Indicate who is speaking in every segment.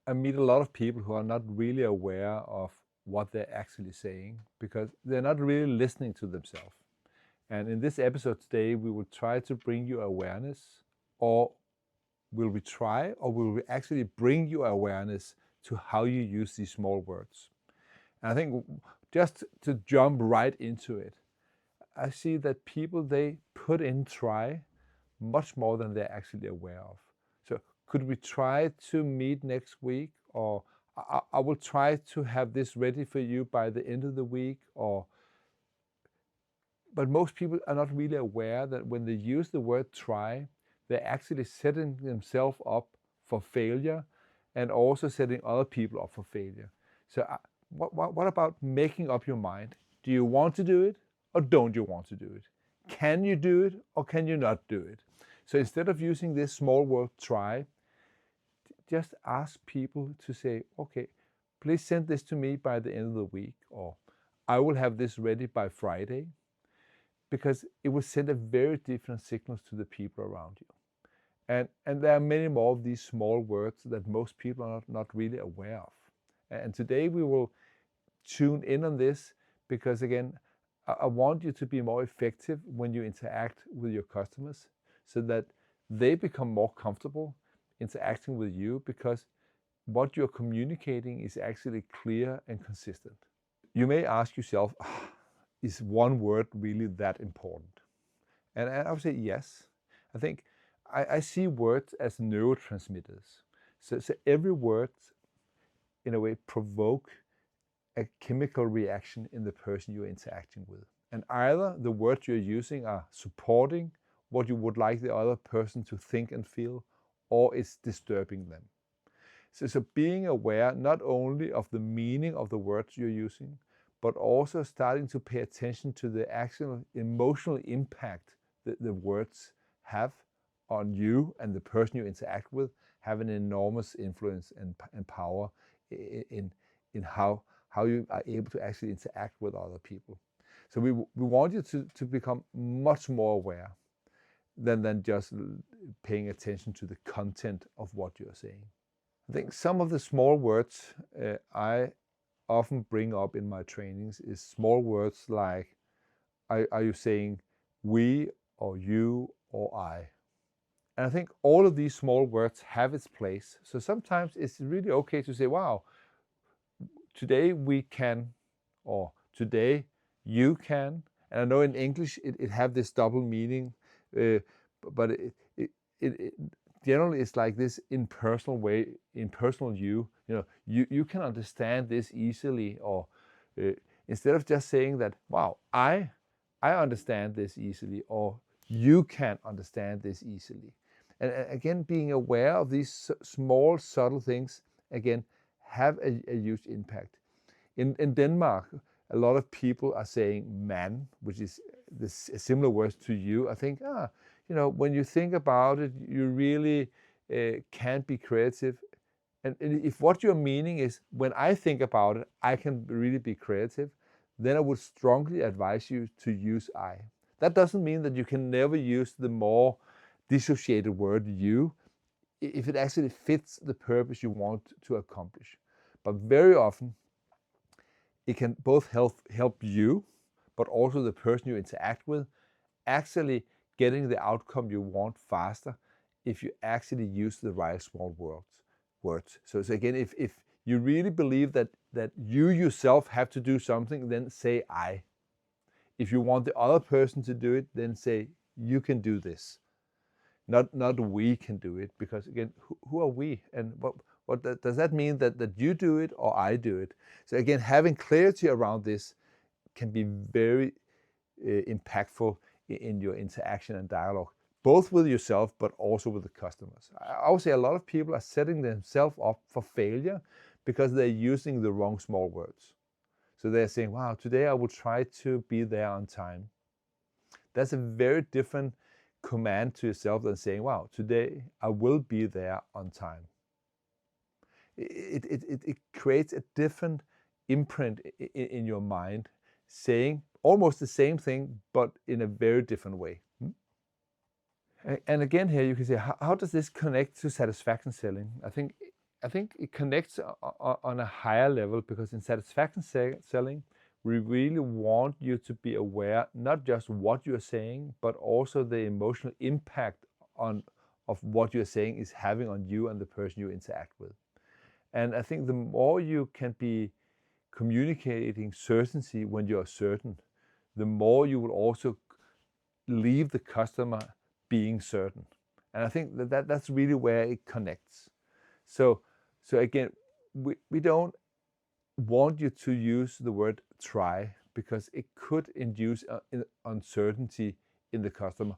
Speaker 1: I meet a lot of people who are not really aware of what they're actually saying because they're not really listening to themselves. And in this episode today, we will try to bring you awareness, or will we actually bring you awareness to how you use these small words? And I think just to jump right into it, I see that people, they put in try much more than they're actually aware of. So could we try to meet next week? Or I will try to have this ready for you by the end of the week. But most people are not really aware that when they use the word try, they're actually setting themselves up for failure and also setting other people up for failure. So what about making up your mind? Do you want to do it or don't you want to do it? Can you do it or can you not do it? So instead of using this small word try, just ask people to say, okay, please send this to me by the end of the week, or I will have this ready by Friday, because it will send a very different signals to the people around you. And there are many more of these small words that most people are not really aware of. And today we will tune in on this because, again, I want you to be more effective when you interact with your customers so that they become more comfortable interacting with you, because what you're communicating is actually clear and consistent. You may ask yourself, is one word really that important? And I would say yes. I think I see words as neurotransmitters. So every word, in a way, provoke a chemical reaction in the person you're interacting with. And either the words you're using are supporting what you would like the other person to think and feel, or it's disturbing them. So being aware not only of the meaning of the words you're using, but also starting to pay attention to the actual emotional impact that the words have on you and the person you interact with, have an enormous influence and power in how you are able to actually interact with other people. So we want you to become much more aware than just paying attention to the content of what you're saying. I think some of the small words I often bring up in my trainings is small words like, are you saying we or you or I? And I think all of these small words have its place. So sometimes it's really okay to say, wow, today we can, or today you can. And I know in English it have this double meaning, but it generally it's like this impersonal way, impersonal you. You can understand this easily, or instead of just saying that, wow, I understand this easily, or you can understand this easily. And again, being aware of these small, subtle things, again, have a huge impact. In Denmark, a lot of people are saying man, which is this similar words to you. I think, when you think about it, you really can't be creative. And if what you're meaning is, when I think about it, I can really be creative, then I would strongly advise you to use I. That doesn't mean that you can never use the more dissociated word you, if it actually fits the purpose you want to accomplish. But very often, it can both help you, but also the person you interact with, actually getting the outcome you want faster if you actually use the right small words. So again, if you really believe that you yourself have to do something, then say I. If you want the other person to do it, then say you can do this. Not we can do it, because again, who are we? And what does that mean that you do it or I do it? So again, having clarity around this can be very impactful in your interaction and dialogue, both with yourself but also with the customers. I would say a lot of people are setting themselves up for failure because they're using the wrong small words. So they're saying, wow, today I will try to be there on time. That's a very different command to yourself than saying, wow, today I will be there on time. It creates a different imprint in your mind, saying almost the same thing, but in a very different way. And again, here you can say, how does this connect to satisfaction selling? I think I think it connects on a higher level, because in satisfaction selling, we really want you to be aware not just what you're saying, but also the emotional impact of what you're saying is having on you and the person you interact with. And I think the more you can be communicating certainty when you're certain, the more you will also leave the customer being certain. And I think that's really where it connects. So again, we don't want you to use the word try, because it could induce uncertainty in the customer,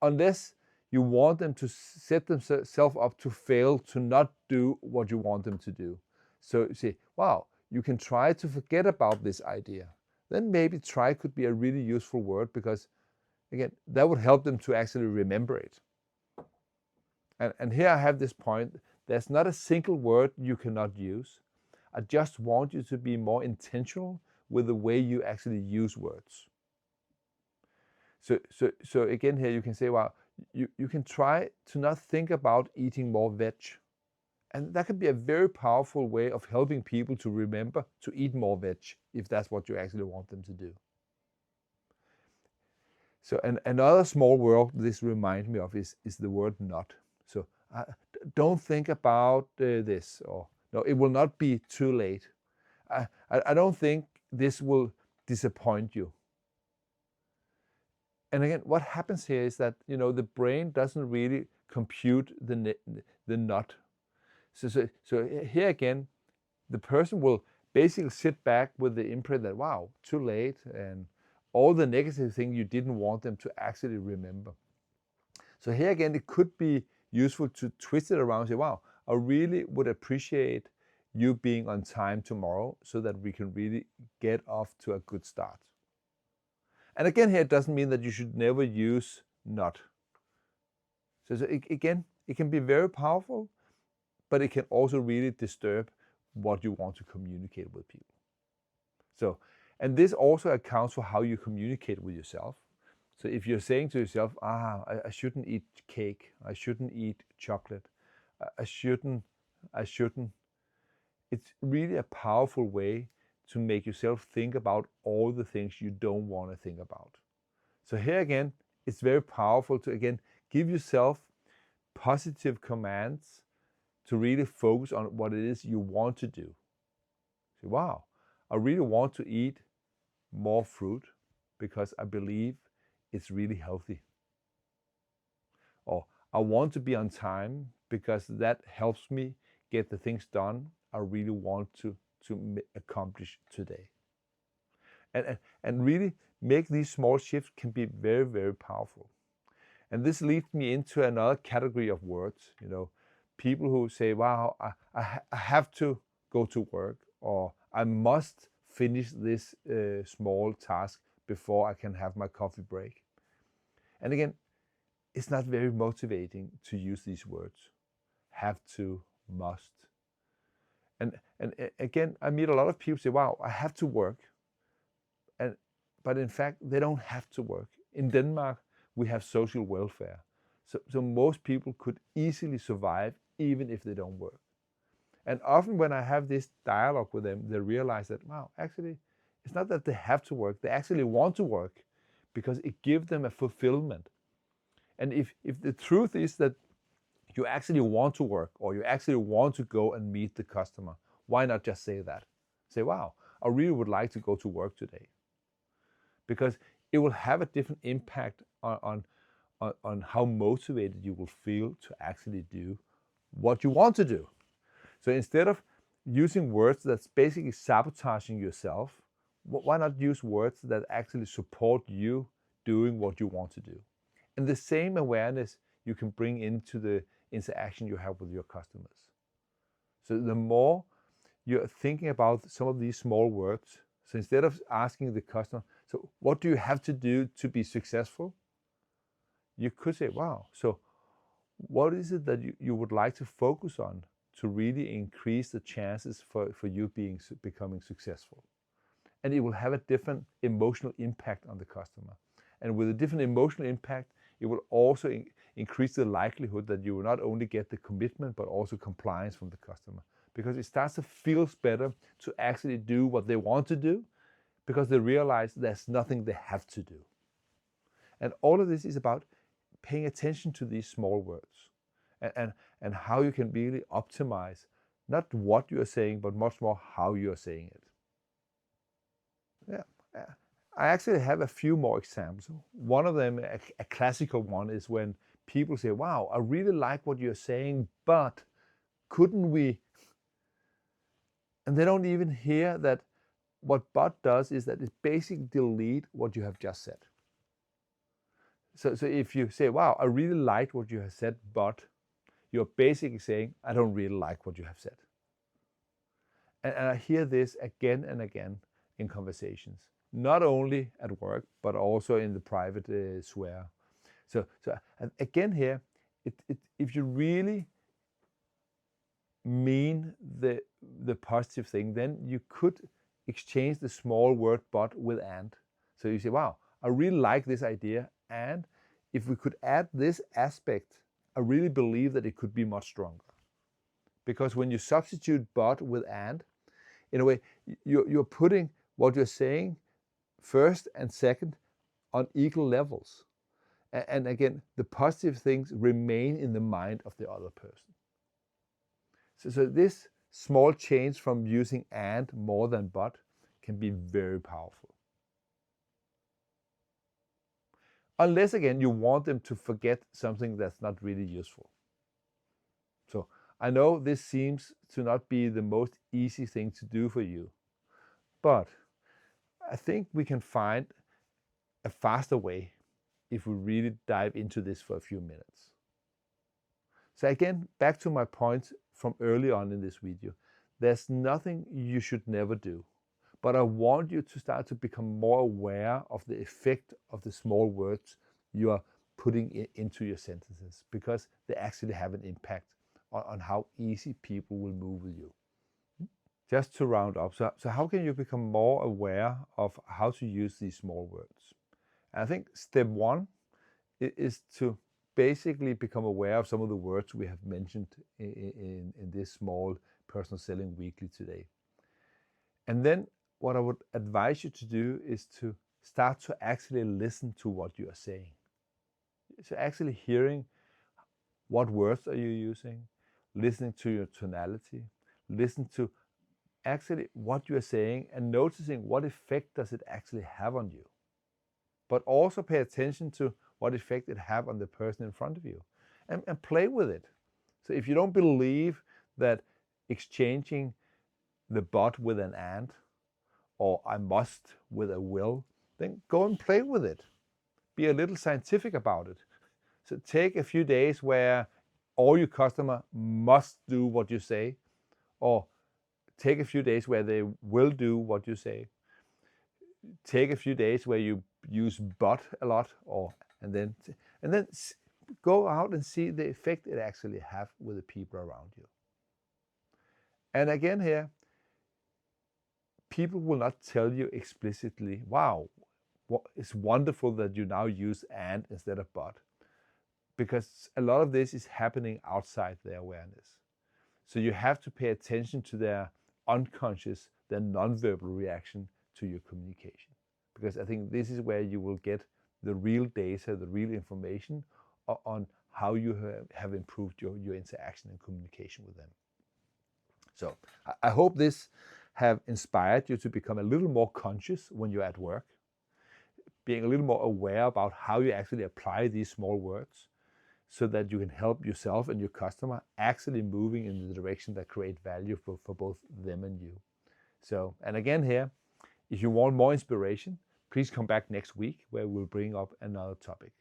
Speaker 1: unless you want them to set themselves up to fail, to not do what you want them to do. So you say, wow, you can try to forget about this idea. Then maybe try could be a really useful word, because again, that would help them to actually remember it. And here I have this point. There's not a single word you cannot use. I just want you to be more intentional with the way you actually use words. So again, here you can say, well, you can try to not think about eating more veg. And that could be a very powerful way of helping people to remember to eat more veg, if that's what you actually want them to do. So another small word this reminds me of is the word not. So don't think about this, or no, it will not be too late. I don't think this will disappoint you. And again, what happens here is that, the brain doesn't really compute the not. So here again, the person will basically sit back with the imprint that, wow, too late, and all the negative things you didn't want them to actually remember. So here again, it could be useful to twist it around and say, wow, I really would appreciate you being on time tomorrow, so that we can really get off to a good start. And again, here it doesn't mean that you should never use not. So again, it can be very powerful, but it can also really disturb what you want to communicate with people. So, and this also accounts for how you communicate with yourself. So if you're saying to yourself, I shouldn't eat cake, I shouldn't eat chocolate, I shouldn't, it's really a powerful way to make yourself think about all the things you don't want to think about. So here again, it's very powerful to, again, give yourself positive commands to really focus on what it is you want to do. Say, wow, I really want to eat more fruit because I believe it's really healthy. Or I want to be on time because that helps me get the things done I really want to accomplish today. And really make these small shifts can be very, very powerful. And this leads me into another category of words, people who say, wow, I have to go to work, or I must finish this small task before I can have my coffee break. And again, it's not very motivating to use these words. Have to, must. And again, I meet a lot of people say, wow, I have to work. But in fact, they don't have to work. In Denmark, we have social welfare. So most people could easily survive even if they don't work. And often when I have this dialogue with them, they realize that, wow, actually, it's not that they have to work. They actually want to work because it gives them a fulfillment. And if the truth is that you actually want to work, or you actually want to go and meet the customer, why not just say that? Say, wow, I really would like to go to work today. Because it will have a different impact on how motivated you will feel to actually do what you want to do. So instead of using words that's basically sabotaging yourself, why not use words that actually support you doing what you want to do? And the same awareness you can bring into the interaction you have with your customers. So the more you're thinking about some of these small words, so instead of asking the customer, so what do you have to do to be successful? You could say, wow, so what is it that you would like to focus on to really increase the chances for you becoming successful? And it will have a different emotional impact on the customer. And with a different emotional impact, it will also increase the likelihood that you will not only get the commitment, but also compliance from the customer. Because it starts to feel better to actually do what they want to do, because they realize there's nothing they have to do. And all of this is about paying attention to these small words and how you can really optimize not what you are saying, but much more how you are saying it. Yeah, I actually have a few more examples. One of them, a classical one, is when people say, wow, I really like what you're saying, but couldn't we? And they don't even hear that what but does is that it basically delete what you have just said. So if you say, wow, I really liked what you have said, but you're basically saying, I don't really like what you have said. And I hear this again and again in conversations, not only at work, but also in the private sphere. So again here, if you really mean the positive thing, then you could exchange the small word but with and. So you say, wow, I really like this idea, and if we could add this aspect, I really believe that it could be much stronger. Because when you substitute but with and, in a way, you're putting what you're saying first and second on equal levels. And again, the positive things remain in the mind of the other person. So this small change from using and more than but can be very powerful. Unless, again, you want them to forget something that's not really useful. So I know this seems to not be the most easy thing to do for you, but I think we can find a faster way if we really dive into this for a few minutes. So again, back to my point from early on in this video, there's nothing you should never do. But I want you to start to become more aware of the effect of the small words you are putting into your sentences, because they actually have an impact on how easy people will move with you. Just to round up, so how can you become more aware of how to use these small words? And I think step one is to basically become aware of some of the words we have mentioned in this small personal selling weekly today. And then what I would advise you to do is to start to actually listen to what you are saying. So actually hearing what words are you using, listening to your tonality, listen to actually what you are saying and noticing what effect does it actually have on you. But also pay attention to what effect it have on the person in front of you, and play with it. So if you don't believe that exchanging the but with an and, or I must with a will, then go and play with it. Be a little scientific about it. So take a few days where all your customer must do what you say, or take a few days where they will do what you say. Take a few days where you use but a lot, and then go out and see the effect it actually have with the people around you. And again here, people will not tell you explicitly, wow, it's wonderful that you now use and instead of but, because a lot of this is happening outside their awareness. So you have to pay attention to their unconscious, their nonverbal reaction to your communication, because I think this is where you will get the real data, the real information on how you have improved your interaction and communication with them. So I hope this have inspired you to become a little more conscious when you're at work, being a little more aware about how you actually apply these small words, so that you can help yourself and your customer actually moving in the direction that create value for both them and you. So, and again here, if you want more inspiration, please come back next week where we'll bring up another topic.